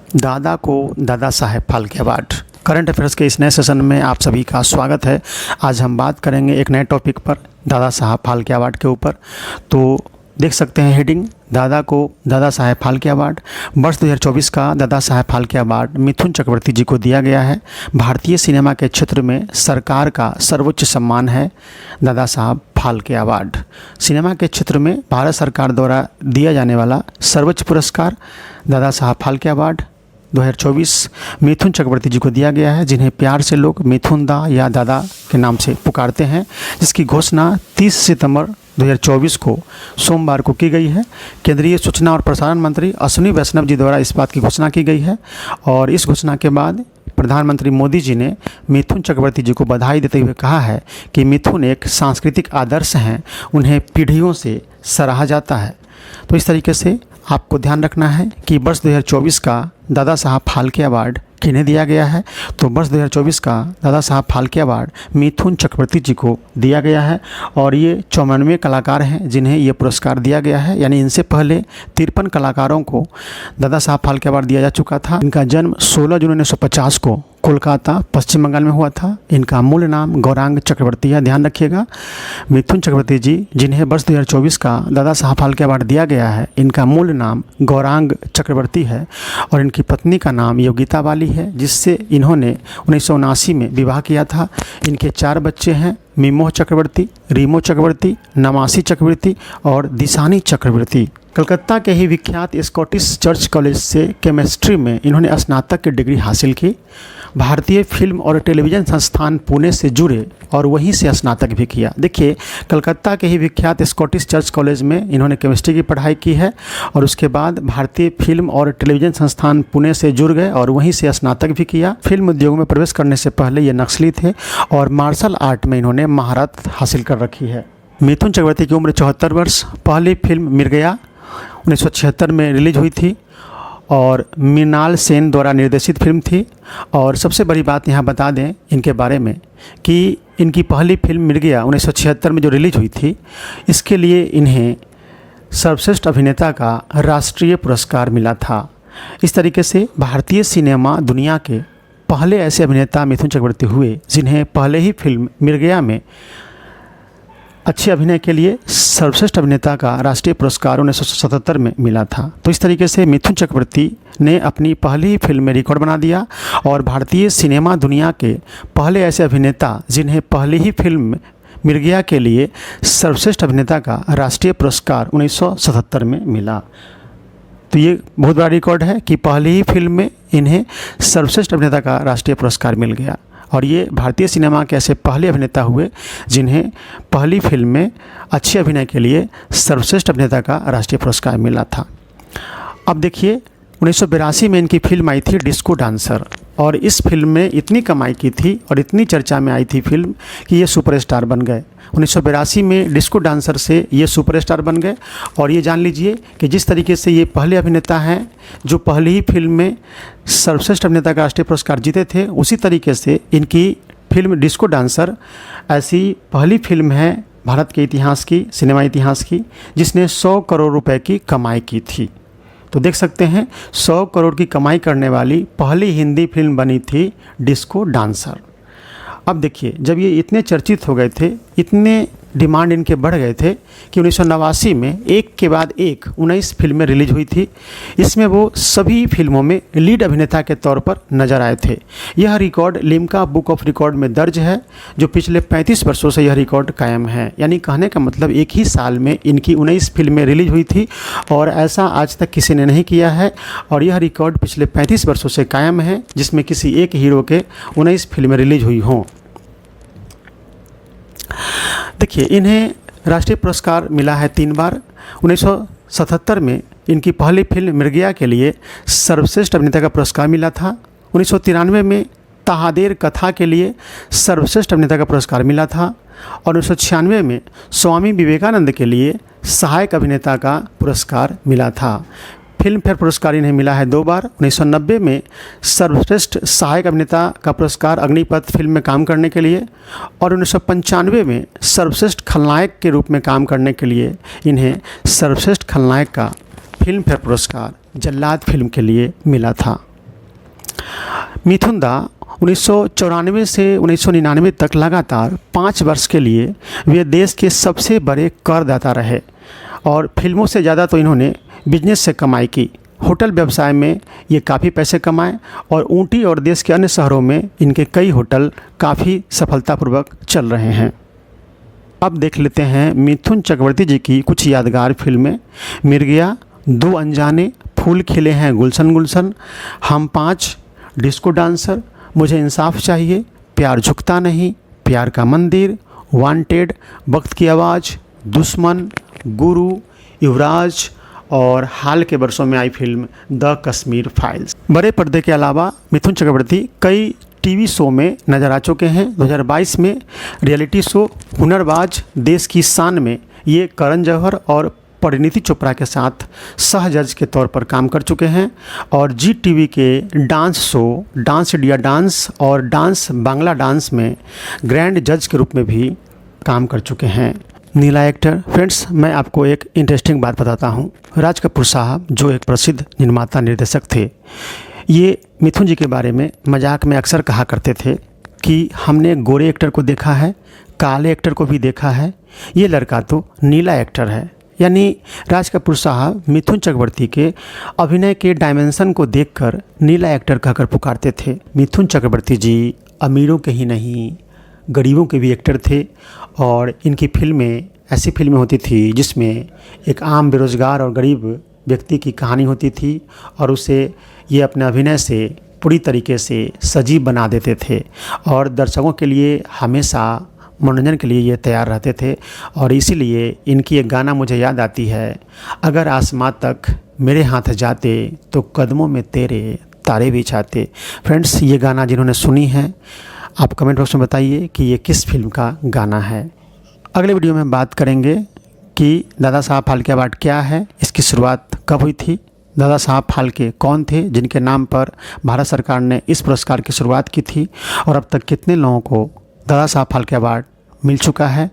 दादा को Dada Saheb Phalke award. Current affairs के इस नए सेशन में आप सभी का स्वागत है। आज हम बात करेंगे एक नए टॉपिक पर, दादा साहब फाल्के अवार्ड के ऊपर। तो देख सकते हैं हेडिंग, दादा को दादा साहेब फाल्के अवार्ड। वर्ष 2024 का दादा साहेब फाल्के अवार्ड मिथुन चक्रवर्ती जी को दिया गया है। भारतीय सिनेमा के क्षेत्र में सरकार का सर्वोच्च सम्मान है दादा साहब फाल्के अवार्ड। सिनेमा के क्षेत्र में भारत सरकार द्वारा दिया जाने वाला सर्वोच्च पुरस्कार दादा साहब फाल्के अवार्ड 2024 मिथुन चक्रवर्ती जी को दिया गया है, जिन्हें प्यार से लोग मिथुन दा या दादा के नाम से पुकारते हैं, जिसकी घोषणा 30 सितंबर 2024 को सोमवार को की गई है। केंद्रीय सूचना और प्रसारण मंत्री अश्विनी वैष्णव जी द्वारा इस बात की घोषणा की गई है और इस घोषणा के बाद प्रधानमंत्री मोदी जी ने मिथुन चक्रवर्ती जी को बधाई देते हुए कहा है कि मिथुन एक सांस्कृतिक आदर्श हैं, उन्हें पीढ़ियों से सराहा जाता है। तो इस तरीके से आपको ध्यान रखना है कि वर्ष 2024 का दादा साहब फाल्के अवार्ड किन्हें दिया गया है। तो वर्ष 2024 का दादा साहब फाल्के अवार्ड मिथुन चक्रवर्ती जी को दिया गया है और ये 94 कलाकार हैं जिन्हें ये पुरस्कार दिया गया है। यानी इनसे पहले 53 कलाकारों को दादा साहब फाल्के अवार्ड दिया जा चुका था। इनका जन्म 16 जून 1950 को कोलकाता पश्चिम बंगाल में हुआ था। इनका मूल नाम गौरांग चक्रवर्ती है, ध्यान रखिएगा। मिथुन चक्रवर्ती जी जिन्हें वर्ष 2024 का दादा साहब फाल्के अवार्ड दिया गया है, इनका मूल नाम गौरांग चक्रवर्ती है और इनकी पत्नी का नाम योगिता वाली है, जिससे इन्होंने 1979 में विवाह किया था। इनके 4 बच्चे हैं, मिमोह चक्रवर्ती, रीमो चक्रवर्ती, नमासी चक्रवर्ती और दिशानी चक्रवर्ती। कलकत्ता के ही विख्यात स्कॉटिश चर्च कॉलेज से केमिस्ट्री में इन्होंने स्नातक की डिग्री हासिल की। भारतीय फिल्म और टेलीविज़न संस्थान पुणे से जुड़े और वहीं से स्नातक भी किया। देखिए, कलकत्ता के ही विख्यात स्कॉटिश चर्च कॉलेज में इन्होंने केमिस्ट्री की पढ़ाई की है और उसके बाद भारतीय फिल्म और टेलीविज़न संस्थान पुणे से जुड़ गए और वहीं से स्नातक भी किया। फिल्म उद्योग में प्रवेश करने से पहले ये नक्सली थे और मार्शल आर्ट में इन्होंने महारत हासिल कर रखी है। मिथुन चक्रवर्ती की उम्र 74 वर्ष। पहली फिल्म मिर्गया 1976 में रिलीज हुई थी और मृणाल सेन द्वारा निर्देशित फिल्म थी। और सबसे बड़ी बात यहाँ बता दें इनके बारे में कि इनकी पहली फिल्म मिर्गया 1976 में जो रिलीज हुई थी, इसके लिए इन्हें सर्वश्रेष्ठ अभिनेता का राष्ट्रीय पुरस्कार मिला था। इस तरीके से भारतीय सिनेमा दुनिया के पहले ऐसे अभिनेता मिथुन चक्रवर्ती हुए जिन्हें पहले ही फिल्म मिर्गया में अच्छे अभिनय के लिए सर्वश्रेष्ठ अभिनेता का राष्ट्रीय पुरस्कार 1977 में मिला था। तो इस तरीके से मिथुन चक्रवर्ती ने अपनी पहली ही फिल्म में रिकॉर्ड बना दिया और भारतीय सिनेमा दुनिया के पहले ऐसे अभिनेता जिन्हें पहली ही फिल्म मिर्गया के लिए सर्वश्रेष्ठ अभिनेता का राष्ट्रीय पुरस्कार 1977 में मिला। तो ये बहुत बड़ा रिकॉर्ड है कि पहली ही फिल्म में इन्हें सर्वश्रेष्ठ अभिनेता का राष्ट्रीय पुरस्कार मिल गया और ये भारतीय सिनेमा के ऐसे पहले अभिनेता हुए जिन्हें पहली फिल्म में अच्छे अभिनय के लिए सर्वश्रेष्ठ अभिनेता का राष्ट्रीय पुरस्कार मिला था। अब देखिए, 1982 में इनकी फिल्म आई थी डिस्को डांसर और इस फिल्म में इतनी कमाई की थी और इतनी चर्चा में आई थी फिल्म कि ये सुपरस्टार बन गए। 1982 में डिस्को डांसर से ये सुपरस्टार बन गए और ये जान लीजिए कि जिस तरीके से ये पहले अभिनेता हैं जो पहली ही फिल्म में सर्वश्रेष्ठ अभिनेता का राष्ट्रीय पुरस्कार जीते थे, उसी तरीके से इनकी फिल्म डिस्को डांसर ऐसी पहली फिल्म है भारत के इतिहास की, सिनेमा इतिहास की, जिसने 100 करोड़ रुपए की कमाई की थी। तो देख सकते हैं 100 करोड़ की कमाई करने वाली पहली हिंदी फिल्म बनी थी डिस्को डांसर। अब देखिए, जब ये इतने चर्चित हो गए थे, इतने डिमांड इनके बढ़ गए थे कि 1989 में एक के बाद एक 19 फिल्में रिलीज हुई थी। इसमें वो सभी फिल्मों में लीड अभिनेता के तौर पर नजर आए थे। यह record Limca book of record में दर्ज है, जो पिछले 35 वर्षों से यह रिकॉर्ड कायम है। यानी कहने का मतलब एक ही साल में इनकी 19 फिल्में रिलीज हुई थी और ऐसा आज तक किसी ने नहीं किया है और यह रिकॉर्ड पिछले 35 वर्षों से कायम है, जिसमें किसी एक हीरो के 19 फिल्में रिलीज हुई हों। देखिए, इन्हें राष्ट्रीय पुरस्कार मिला है 3 बार। 1977 में इनकी पहली फिल्म मिर्गया के लिए सर्वश्रेष्ठ अभिनेता का पुरस्कार मिला था। 1993 में तहादेर कथा के लिए सर्वश्रेष्ठ अभिनेता का पुरस्कार मिला था और 1996 में स्वामी विवेकानंद के लिए सहायक अभिनेता का पुरस्कार मिला था। फिल्म फेयर पुरस्कार इन्हें मिला है 2 बार। 1990 में सर्वश्रेष्ठ सहायक अभिनेता का पुरस्कार अग्निपथ फिल्म में काम करने के लिए और 1995 में सर्वश्रेष्ठ खलनायक के रूप में काम करने के लिए इन्हें सर्वश्रेष्ठ खलनायक का फिल्म फेयर पुरस्कार जल्लाद फिल्म के लिए मिला था। मिथुन दा 1994 से 1999 तक लगातार 5 वर्ष के लिए वे देश के सबसे बड़े करदाता रहे और फिल्मों से ज़्यादा तो इन्होंने बिजनेस से कमाई की। होटल व्यवसाय में ये काफ़ी पैसे कमाए और ऊटी और देश के अन्य शहरों में इनके कई होटल काफ़ी सफलतापूर्वक चल रहे हैं। अब देख लेते हैं मिथुन चक्रवर्ती जी की कुछ यादगार फिल्में। मिर्गिया, दो अनजाने, फूल खिले हैं गुलशन गुलशन, हम 5, डिस्को डांसर, मुझे इंसाफ चाहिए, प्यार झुकता नहीं, प्यार का मंदिर, वांटेड, वक्त की आवाज़, दुश्मन, गुरु, युवराज और हाल के वर्षों में आई फिल्म द कश्मीर फाइल्स। बड़े पर्दे के अलावा मिथुन चक्रवर्ती कई टीवी शो में नजर आ चुके हैं। 2022 में रियलिटी शो हुनरबाज देश की शान में ये करण जौहर और परिणीति चोपड़ा के साथ सह जज के तौर पर काम कर चुके हैं और जी टीवी के dance show dance India dance और डांस बांग्ला डांस में ग्रैंड जज के रूप में भी काम कर चुके हैं। नीला एक्टर। फ्रेंड्स, मैं आपको एक इंटरेस्टिंग बात बताता हूँ। राज कपूर साहब जो एक प्रसिद्ध निर्माता निर्देशक थे, ये मिथुन जी के बारे में मजाक में अक्सर कहा करते थे कि हमने गोरे एक्टर को देखा है, काले एक्टर को भी देखा है, ये लड़का तो नीला एक्टर है। यानी राज कपूर साहब मिथुन चक्रवर्ती के अभिनय के डायमेंशन को देखकर नीला एक्टर कहकर पुकारते थे। मिथुन चक्रवर्ती जी अमीरों के ही नहीं, गरीबों के भी एक्टर थे और इनकी फिल्में ऐसी फिल्में होती थी जिसमें एक आम बेरोज़गार और गरीब व्यक्ति की कहानी होती थी और उसे ये अपने अभिनय से पूरी तरीके से सजीव बना देते थे और दर्शकों के लिए हमेशा मनोरंजन के लिए ये तैयार रहते थे। और इसीलिए इनकी एक गाना मुझे याद आती है, अगर आसमां तक मेरे हाथ जाते तो कदमों में तेरे तारे भी छाते। फ्रेंड्स, ये गाना जिन्होंने सुनी है आप कमेंट बॉक्स में बताइए कि ये किस फिल्म का गाना है। अगले वीडियो में बात करेंगे कि दादा साहब फाल्के अवार्ड क्या है, इसकी शुरुआत कब हुई थी, दादा साहब फाल्के कौन थे जिनके नाम पर भारत सरकार ने इस पुरस्कार की शुरुआत की थी और अब तक कितने लोगों को दादा साहब फाल्के अवार्ड मिल चुका है।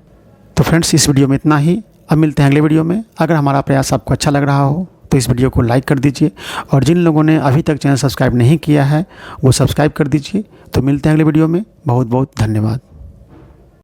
तो फ्रेंड्स, इस वीडियो में इतना ही। अब मिलते हैं अगले वीडियो में। अगर हमारा प्रयास आपको अच्छा लग रहा हो तो इस वीडियो को लाइक कर दीजिए और जिन लोगों ने अभी तक चैनल सब्सक्राइब नहीं किया है वो सब्सक्राइब कर दीजिए। तो मिलते हैं अगले वीडियो में। बहुत बहुत धन्यवाद।